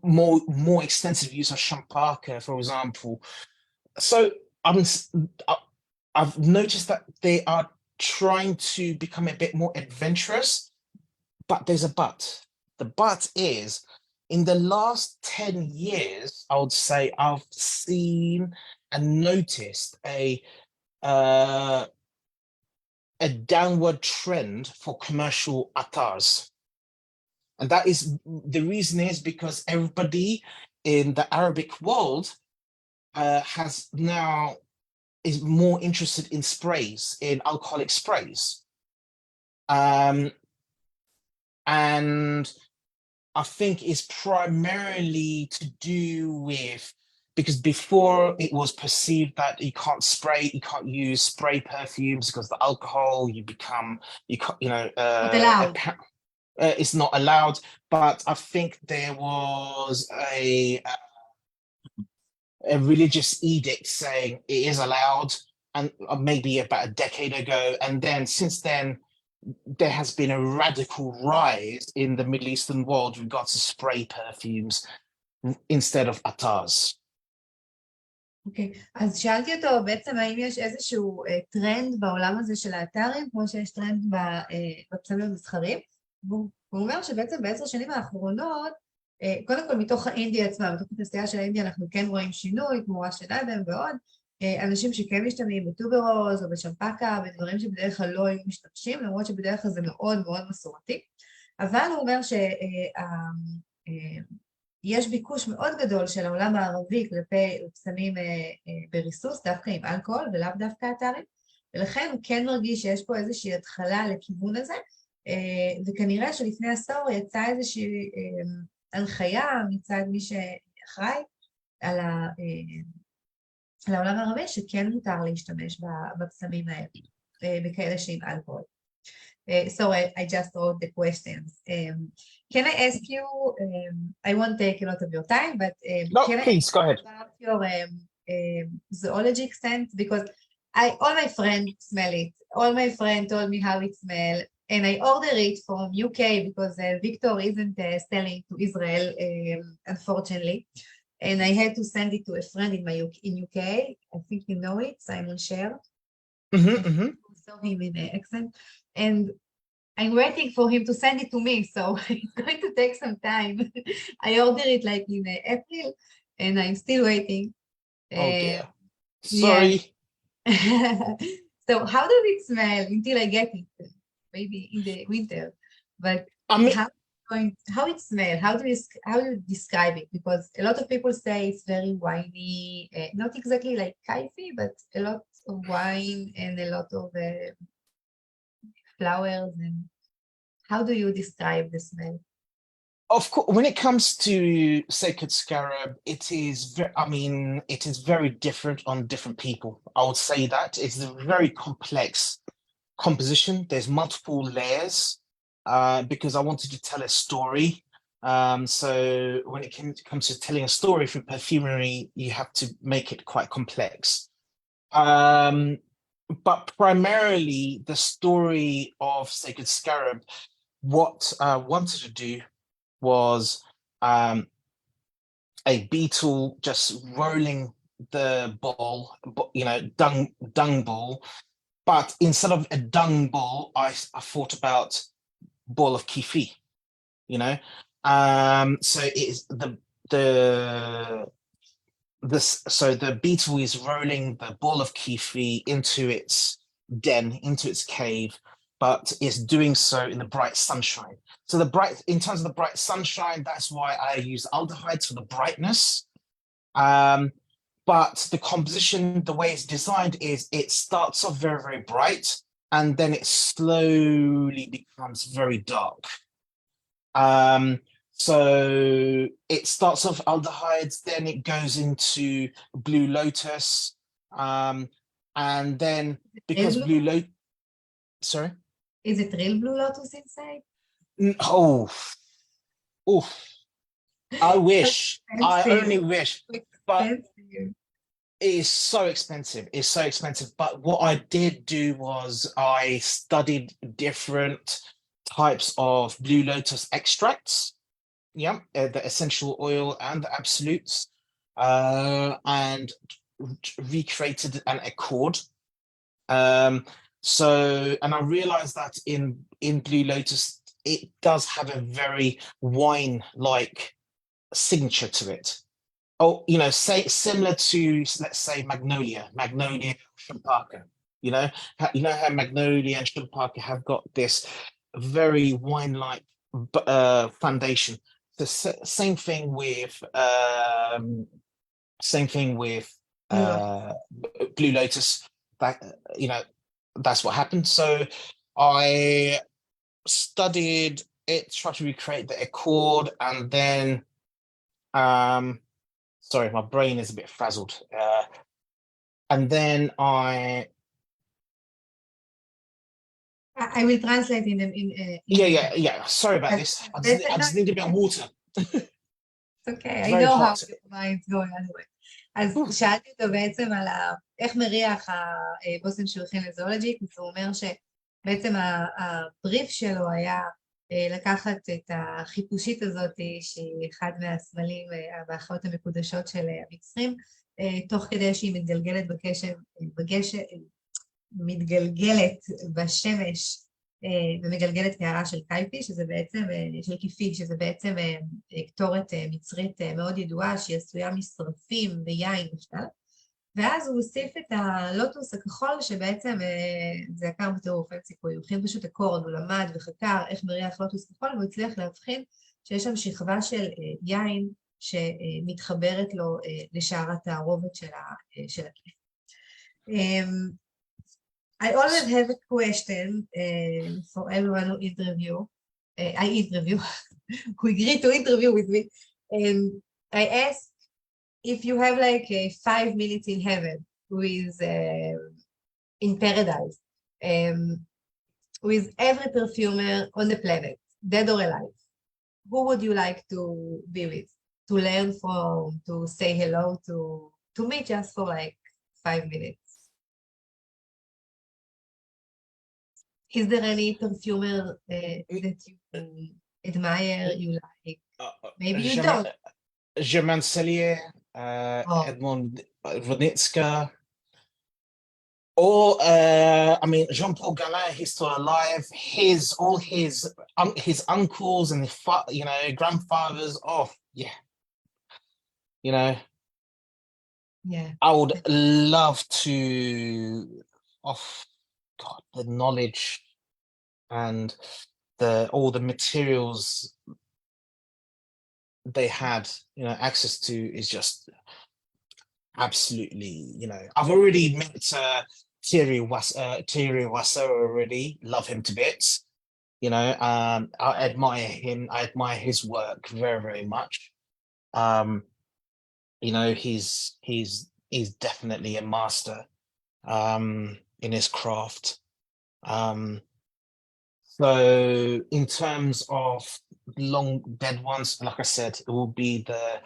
more extensive use of champagne, for example. So I've noticed that they are trying to become a bit more adventurous, but there's a but. The but is, in the last 10 years, I would say I've seen and noticed a downward trend for commercial Attars. And that is, the reason is because everybody in the Arabic world is more interested in sprays, in alcoholic sprays. And I think it's primarily to do with, because before it was perceived that you can't use spray perfumes because the alcohol, it's not allowed. But I think there was a religious edict saying it is allowed, and maybe about a decade ago, and then since then there has been a radical rise in the Middle Eastern world with regards to spray perfumes instead of Attars. אוקיי, אז שאלתי אותו בעצם האם יש איזשהו טרנד בעולם הזה של האתרים, כמו שיש טרנד בפצמים המסחרים, והוא אומר שבעצם ב10 שנים האחרונות, קודם כל מתוך האינדיה עצמה, מתוך התעשייה של האינדיה אנחנו כן רואים שינוי, כמו ראש של אדם ועוד, אנשים שכן משתמשים בטוברוז או בשמפקה, בדברים שבדרך כלל לא היו משתמשים, למרות שבדרך כלל זה מאוד מאוד מסורתי, אבל הוא אומר יש ביקוש מאוד גדול של העולם הערבי כלפי פצמים בריסוס, דווקא עם אלכוהול ולאו דווקא אתרים, ולכן הוא כן מרגיש שיש פה איזושהי התחלה לכיוון הזה, וכנראה שלפני עשור יצאה איזושהי הנחיה מצד מי שאחראי על העולם הערבי, שכן מותר להשתמש בפצמים האלה, בכאלה שעם אלכוהול. So I just wrote the questions. Can I ask you, I won't take a lot of your time, but no, can please, go ahead. About your zoology extent? Because all my friends smell it. All my friends told me how it smells, and I order it from UK because Victor isn't selling to Israel, unfortunately. And I had to send it to a friend in UK. I think you know it, Simon Sher. Mm-hmm. Saw him in accent, and I'm waiting for him to send it to me, so it's going to take some time. I ordered it like in April, and I'm still waiting. Oh dear. Sorry. Yeah. So how does it smell until I get it? Maybe in the winter, but I mean, how it smells? How do you describe it? Because a lot of people say it's very winey, not exactly like kaifi, but a lot of wine and a lot of flowers. And how do you describe the smell? Of course, when it comes to Sacred Scarab, it is very different on different people. I would say that it's a very complex composition. There's multiple layers because I wanted to tell a story. So when it comes to telling a story for perfumery, you have to make it quite complex. But primarily, the story of Sacred Scarab, what I wanted to do was a beetle just rolling the ball, dung ball. But instead of a dung ball, I thought about ball of kifi, So it is so the beetle is rolling the ball of kifi into its den, into its cave, but is doing so in the bright sunshine. So in terms of the bright sunshine, that's why I use aldehydes for the brightness. But the composition, the way it's designed is it starts off very, very bright, and then it slowly becomes very dark. So it starts off aldehydes, then it goes into blue lotus, and then because blue lotus, sorry? Is it real blue lotus inside? Oh, I wish. I only wish. But it is so expensive. It's so expensive. But what I did do was I studied different types of blue lotus extracts. Yeah, the essential oil and the absolutes, and recreated an accord. And I realized that in blue lotus, it does have a very wine-like signature to it. Oh, similar to, let's say, magnolia, shempaka. How magnolia and shempaka have got this very wine-like foundation. The same thing with blue lotus. That's what happened. So I studied it, tried to recreate the accord, and then sorry, my brain is a bit frazzled. And then I will translate in yeah. Sorry about this. I just need a bit of water. It's okay, I know how it's going anyway. אז שאלתי אותו בעצם על איך מריח הבושם שהוא הכין לזואולוג'יק, הוא אומר שבעצם הבריף שלו היה לקחת את החיפושית הזאת, שהיא אחד מהסמלים והאחיות המקודשות של המצרים, תוך כדי שהיא מתגלגלת בשמש ומגלגלת קערה של קייפי, של קיפי, שזה בעצם קטורת מצרית מאוד ידועה, שהיא עשויה משרפים ויין בכלל, ואז הוא הוסיף את הלוטוס הכחול, שבעצם זה יקר בטירוף, אין סיכוי, הוא הכין פשוט אקורד, הוא למד וחקר איך מריח לוטוס כחול, והוא הצליח להבחין שיש שם שכבה של יין שמתחברת לו לשער התערובת של הכיף. I always have a question for everyone who who agreed to interview with me. And I asked if you have like 5 minutes in heaven with in paradise, with every perfumer on the planet, dead or alive, who would you like to be with, to learn from, to say hello to me just for like 5 minutes? Is there any perfumer that you admire, you like? Maybe you don't. Germain Cellier, Edmond Vodnitska, or Jean-Paul Galin. He's still alive. All his uncles and grandfathers. Oh yeah, yeah. I would love to. God, the knowledge and all the materials they had, access to is just absolutely, I've already met Thierry Wasser already, love him to bits. You know, I admire him. I admire his work very, very much. You know, he's definitely a master in his craft. So in terms of long dead ones, like I said, it will be the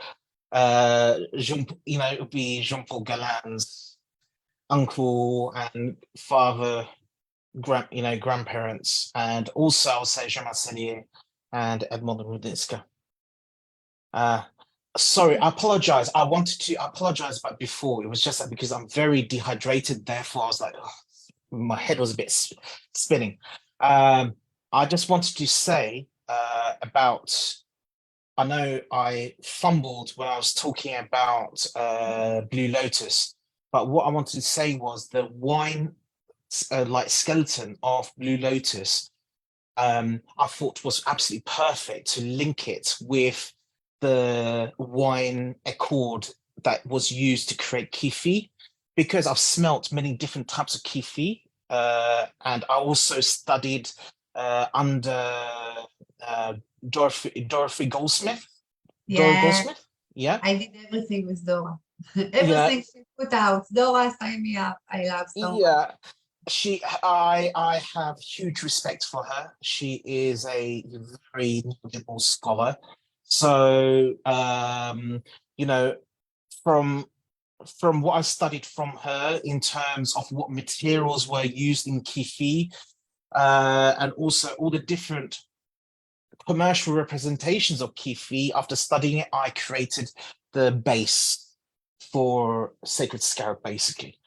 it would be Jean-Paul Galland's uncle and father, grandparents, and also I'll say Jean Marcelier and Edmond Rudinska. Sorry, I apologize. I wanted to apologize about before. It was just that because I'm very dehydrated, therefore I was like, my head was a bit spinning. I just wanted to say about, I know I fumbled when I was talking about Blue Lotus, but what I wanted to say was the wine like skeleton of Blue Lotus, I thought was absolutely perfect to link it with the wine accord that was used to create Kifi, because I've smelt many different types of Kifi, and I also studied under Dorothy Goldsmith. Yeah. Dora Goldsmith? Yeah. I did everything with Dora. Everything she put out. Dora, sign me up. I love so much. I have huge respect for her. She is a very knowledgeable scholar. So, you know, from what I studied from her in terms of what materials were used in Kifi, and also all the different commercial representations of Kifi, after studying it, I created the base for Sacred Scarab, basically.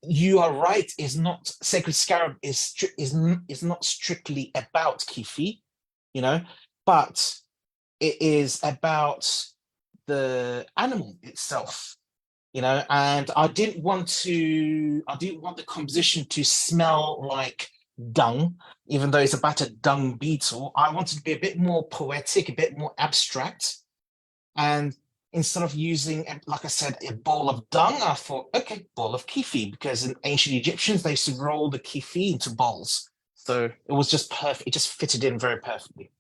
You are right, Sacred Scarab is not strictly about Kifi, you know, but it is about the animal itself, you know, and I didn't want the composition to smell like dung, even though it's about a dung beetle. I wanted to be a bit more poetic, a bit more abstract, and instead of using, like I said, a bowl of dung, I thought, okay, bowl of kifi, because in ancient Egyptians, they used to roll the kifi into bowls. So it was just perfect. It just fitted in very perfectly.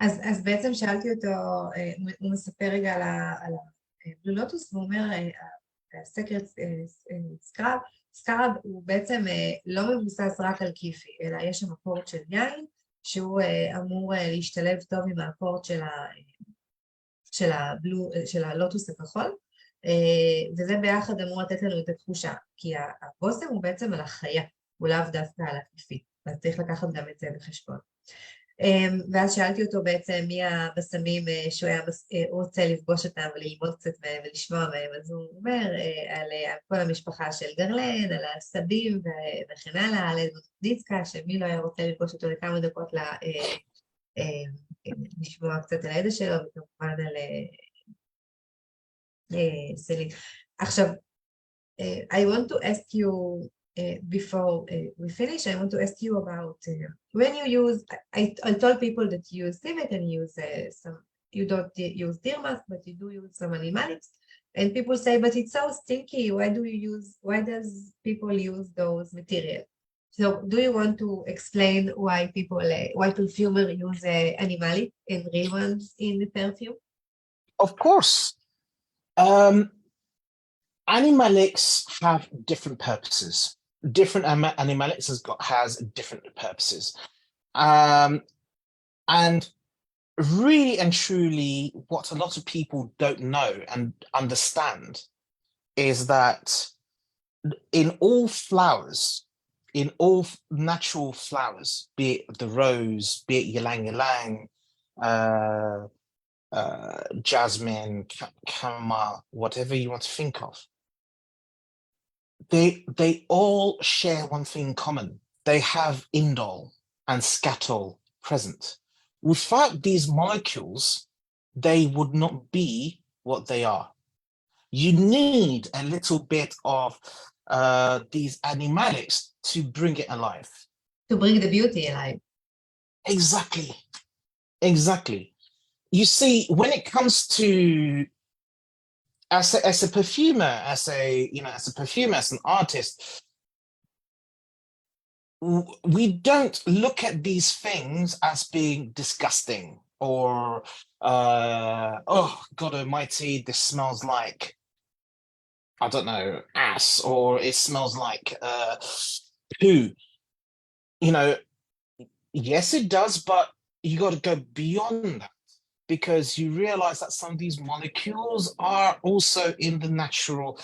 אז בעצם שאלתי אותו, הוא מספר רגע על הבלו לוטוס, והוא אומר, Sacred Scarab הוא בעצם לא מבוסס רק על קיפי, אלא יש שם אקורד של יין, שהוא אמור להשתלב טוב עם האקורד של הלוטוס הכחול, וזה ביחד אמור לתת לנו את התחושה, כי הבושם הוא בעצם על החיה, הוא לאו דווקא על הקיפי, אז צריך לקחת גם את זה בחשבון. ואז שאלתי אותו בעצם מי הבשמים שהוא היה רוצה לפגוש אותם וללמוד קצת מהם ולשמוע מהם, אז הוא אומר על כל המשפחה של גרלן, על הסבים וכן הלאה, על דיסקה, שמי לא היה רוצה לפגוש אותו לכמה דקות לשמוע קצת על הידע שלו, וכמובן על סלין. עכשיו, I want to ask you, before we finish, I want to ask you about when you use, I told people that you use civet and use you don't use deer musk, but you do use some animalics, and people say, but it's so stinky, why does people use those materials? So do you want to explain why perfumer use animalic and real ones in the perfume? Of course. Animalics have different purposes. Different animalics has different purposes. And really and truly, what a lot of people don't know and understand is that in all flowers, in all natural flowers, be it the rose, be it ylang ylang, jasmine, chamomile, whatever you want to think of, they all share one thing in common. They have indole and scatol present. Without these molecules, they would not be what they are. You need a little bit of these animalics to bring it alive. To bring the beauty alive. Exactly. You see, when it comes to as a perfumer, as an artist, we don't look at these things as being disgusting or oh God Almighty, this smells like, I don't know, ass, or it smells like poo. You know, yes, it does, but you got to go beyond that, because you realize that some of these molecules are also in the natural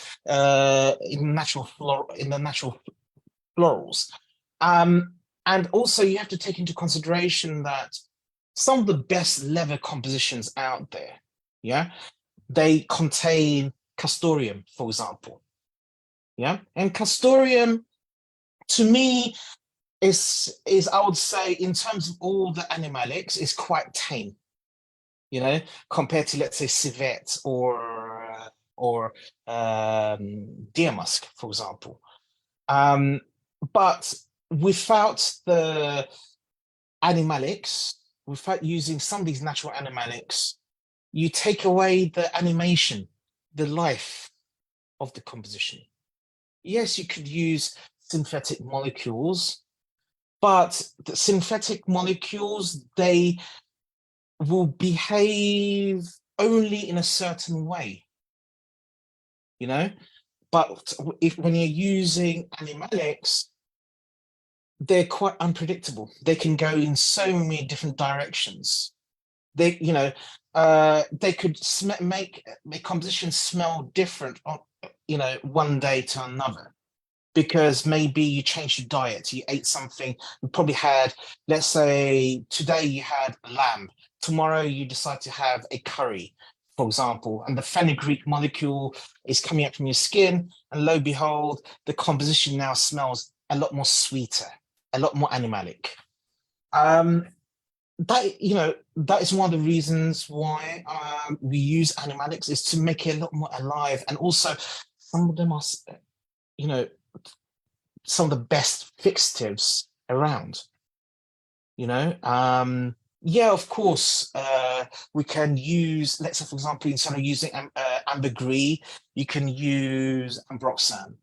florals. And also you have to take into consideration that some of the best leather compositions out there, yeah, they contain castoreum, for example. Yeah, and castoreum, to me, is I would say, in terms of all the animalics, is quite tame, you know, compared to, let's say, civet or deer musk, for example. But without the animalics, without using some of these natural animalics, you take away the animation, the life of the composition. Yes, you could use synthetic molecules, but the synthetic molecules, they will behave only in a certain way, you know? But when you're using animalics, they're quite unpredictable. They can go in so many different directions. They, you know, they could make compositions smell different on, you know, one day to another, because maybe you changed your diet. You ate something, you probably had, let's say today you had lamb, tomorrow you decide to have a curry, for example, and the fenugreek molecule is coming up from your skin, and lo and behold, the composition now smells a lot more sweeter, a lot more animalic. That, you know, that is one of the reasons why we use animalics, is to make it a lot more alive. And also some of them are, you know, some of the best fixatives around, you know. Yeah, of course, we can use, let's say, for example, instead of using ambergris, you can use ambroxan,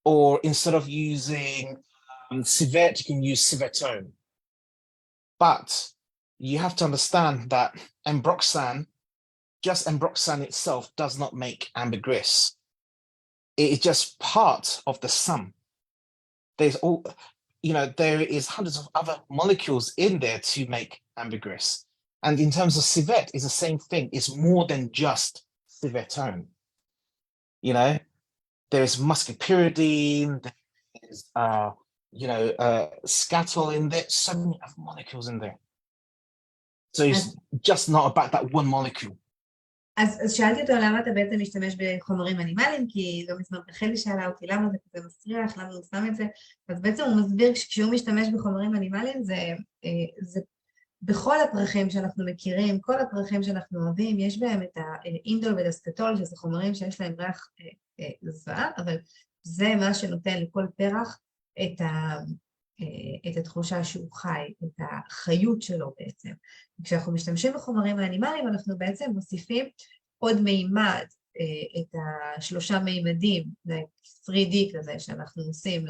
or instead of using civet, you can use civetone. But you have to understand that ambroxan, just ambroxan itself, does not make ambergris. It is just part of the sum. There's all, you know, there is hundreds of other molecules in there to make ambergris. And in terms of civet, it's the same thing. It's more than just civetone. You know, there's muscopyridine, there's you know, scatol in there, so many other molecules in there. So it's just not about that one molecule. אז שאלתי אותו למה אתה בעצם משתמש בחומרים אנימליים, כי לא מזמן רחלי שאלה אותי למה זה כזה מסריח, למה הוא שם את זה, אז בעצם הוא מסביר כשהוא משתמש בחומרים אנימליים, זה בכל הפרחים שאנחנו מכירים, כל הפרחים שאנחנו אוהבים, יש בהם את האינדול ודסקטול, שזה חומרים שיש להם ריח זוועה, אבל זה מה שנותן לכל פרח את התחושה שהוא חי, את החיות שלו בעצם. כשאנחנו משתמשים בחומרים האנימליים, אנחנו בעצם מוסיפים עוד מימד, את השלושה מימדים, ל-3D כזה שאנחנו עושים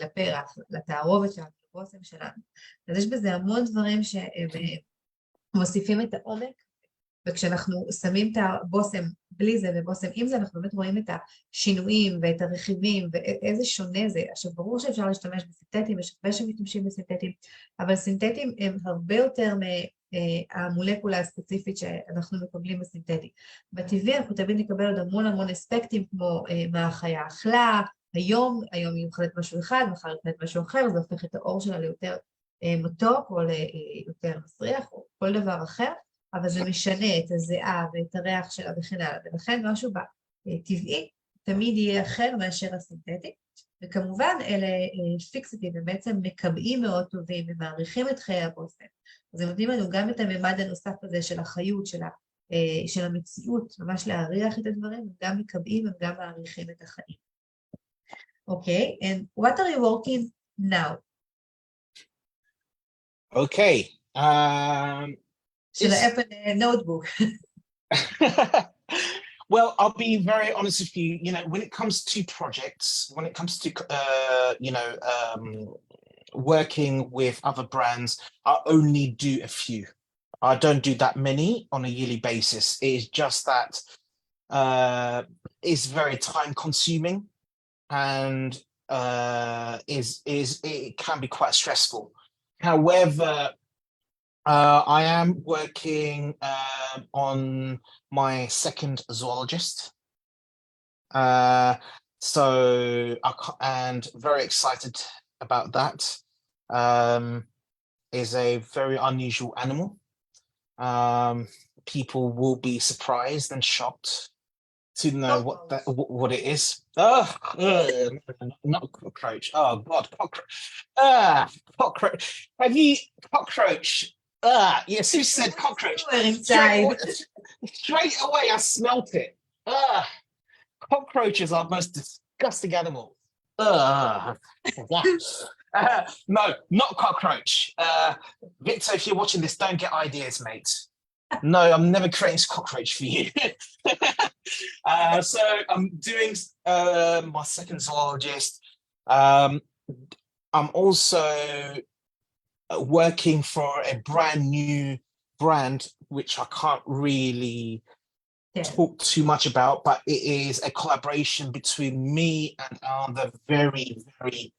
לפרח, לתערובת שלנו, לבושם שלנו. אז יש בזה המון דברים שמוסיפים את העומק, וכשאנחנו שמים את הבושם בלי זה ובושם עם זה, אנחנו באמת רואים את השינויים ואת הרכיבים ואיזה שונה זה. עכשיו, ברור שאפשר להשתמש בסינתטים, יש הרבה שמשתמשים בסינתטים, אבל סינתטים הם הרבה יותר מהמולקולה הספציפית שאנחנו מקבלים בסינתטי. בטבעי אנחנו תמיד נקבל עוד המון אספקטים, כמו מה החיה אכלה, היום היא אוכלת משהו אחד, מחר היא אוכלת משהו אחר, זה הופך את האור שלה ליותר מתוק או ליותר מסריח או כל דבר אחר. אבל זה משנה את הזיעה ואת הריח שלה וכן הלאה, ולכן משהו בטבעי תמיד יהיה אחר מאשר הסינתטי, וכמובן אלה פיקסטים, הם בעצם מקבעים מאוד טובים ומעריכים את חיי הבושם, אז הם נותנים לנו גם את הממד הנוסף הזה של החיות, של המציאות, ממש להריח את הדברים, הם גם מקבעים, הם גם מעריכים את החיים. אוקיי, and what are you working now? Okay. Should I open a notebook? Well, I'll be very honest with you. You know, when it comes to projects, when it comes to working with other brands, I only do a few. I don't do that many on a yearly basis. It is just that it's very time consuming, and it can be quite stressful. However, I am working on my second zoologist. So and very excited about that. Is a very unusual animal. People will be surprised and shocked to know what it is. Not cockroach. Oh God, cockroach. Cockroach. Have you cockroach? Yes, who said cockroach? Straight away, I smelt it. Cockroaches are the most disgusting animal. No, not cockroach. Victor, if you're watching this, don't get ideas, mate. No, I'm never creating cockroach for you. So I'm doing my second zoologist. I'm also working for a brand new brand, which I can't really talk too much about, but it is a collaboration between me and another very, very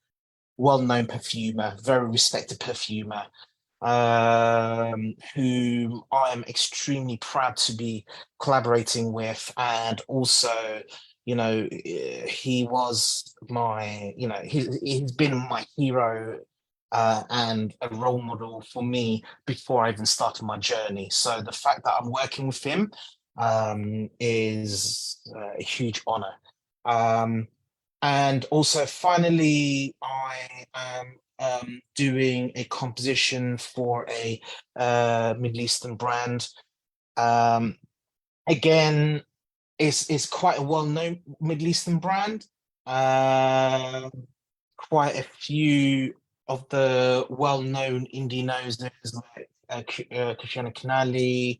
well-known perfumer, very respected perfumer, who I am extremely proud to be collaborating with. And also, you know, he was my, you know, he's been my hero and a role model for me before I even started my journey. So the fact that I'm working with him is a huge honor. And also, finally, I am doing a composition for a Middle Eastern brand. Again, it's quite a well-known Middle Eastern brand. Quite a few of the well-known indie noses like Christiana Canali,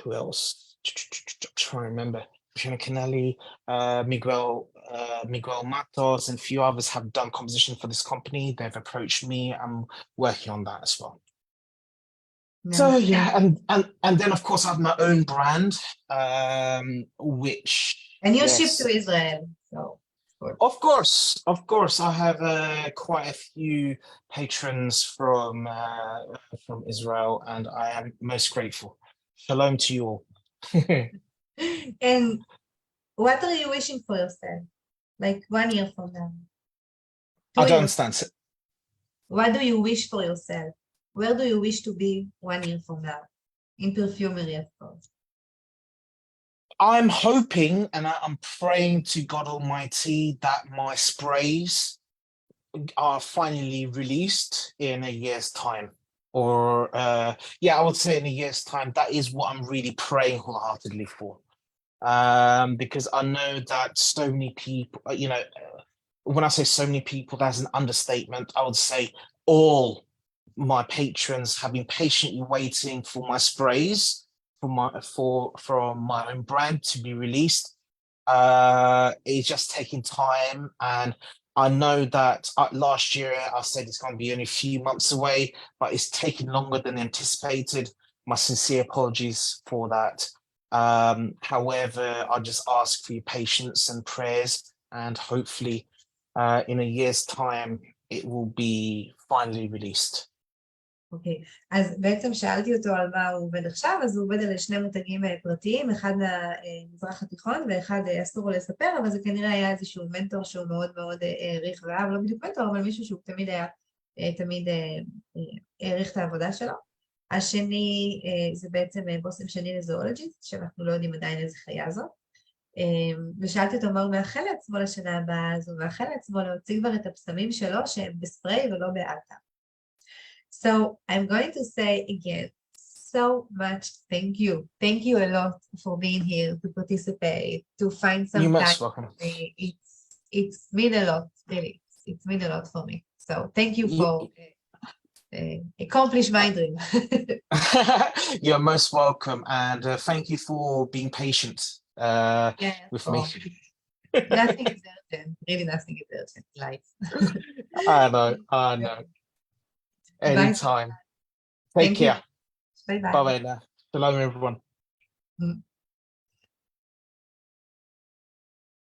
who else? I'm trying to remember. Christiana Canali, Miguel Matos, and a few others have done composition for this company. They've approached me. I'm working on that as well. Yeah. So yeah, and then of course I have my own brand, which ship to Israel. So of course, I have quite a few patrons from Israel, and I am most grateful. Shalom to you all. And what are you wishing for yourself? Like 1 year from now? I don't understand. What do you wish for yourself? Where do you wish to be 1 year from now? In perfumery, of course. I'm hoping and I'm praying to God Almighty that my sprays are finally released in a year's time. Or, I would say in a year's time. That is what I'm really praying wholeheartedly for. Because I know that so many people, you know, when I say so many people, that's an understatement. I would say all my patrons have been patiently waiting for my sprays from my own brand to be released. It's just taking time, and I know that last year I said it's going to be only a few months away, but it's taking longer than anticipated. My sincere apologies for that. However, I just ask for your patience and prayers, and hopefully in a year's time it will be finally released. אוקיי, אז בעצם שאלתי אותו על מה הוא עובד עכשיו, אז הוא עובד על שני מותגים פרטיים, אחד מהמזרח התיכון ואחד אסור לו לספר, אבל זה כנראה היה איזשהו מנטור שהוא מאוד מאוד העריך ואהב, לא בדיוק מנטור, אבל מישהו שהוא תמיד העריך את העבודה שלו. השני זה בעצם בושם שני לזואולוגיסט, שאנחנו לא יודעים עדיין איזה חיה זאת, ושאלתי אותו מה הוא מאחל לעצמו לשנה הבאה, אז הוא מאחל לעצמו להוציא כבר את הפסמים שלו שהם בספרי ולא באטה. So I'm going to say again, so much thank you. Thank you a lot for being here to participate, to find some You're time. most welcome. It's mean a lot, really. It's mean a lot for me. So thank you for accomplish my dream. You're most welcome, and thank you for being patient with me. Nothing is urgent. Really, nothing is urgent in life. I know. Anytime. Take care. Bye bye. Bye bye now. Shalom, everyone.